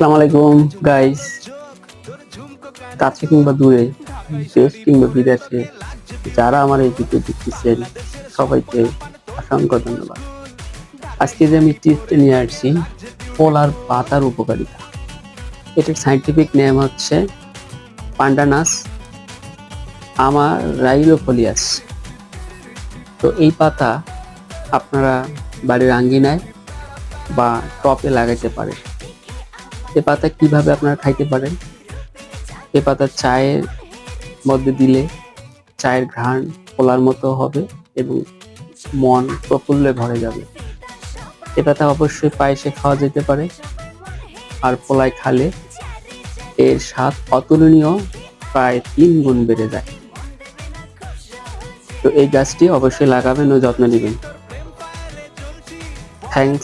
আসসালামু আলাইকুম গাইস, কাছে কিংবা দূরে, দেশ কিংবা বিদেশে যারা আমার এই ভিডিও দেখতেছেন সবাইকে অসংখ্য ধন্যবাদ। আজকে যে আমি টিপসটা নিয়ে আসছি কলার পাতার উপকারিতা। এটার সাইন্টিফিক নেম হচ্ছে পান্ডানাস আমারাইলোফোলিয়াস। তো এই পাতা আপনারা বাড়ির আঙ্গিনায় বা টপে লাগাইতে পারেন। এ পাতা কিভাবে আপনারা খাইতে পারেন? এ পাতা চায়ের মধ্যে দিলে চায়ের ঘ্রাণ কলার মতো হবে এবং মন প্রফুল্লে ভরে যাবে। এ পাতা অবশ্যই পায়েসে খাওয়া যেতে পারে, আর পোলায় খালে এর স্বাদ অতুলনীয়, প্রায় 3 গুণ বেড়ে যায়। তো এই গাছটি অবশ্যই লাগাবেন ও যত্ন নেবেন। থ্যাংকস।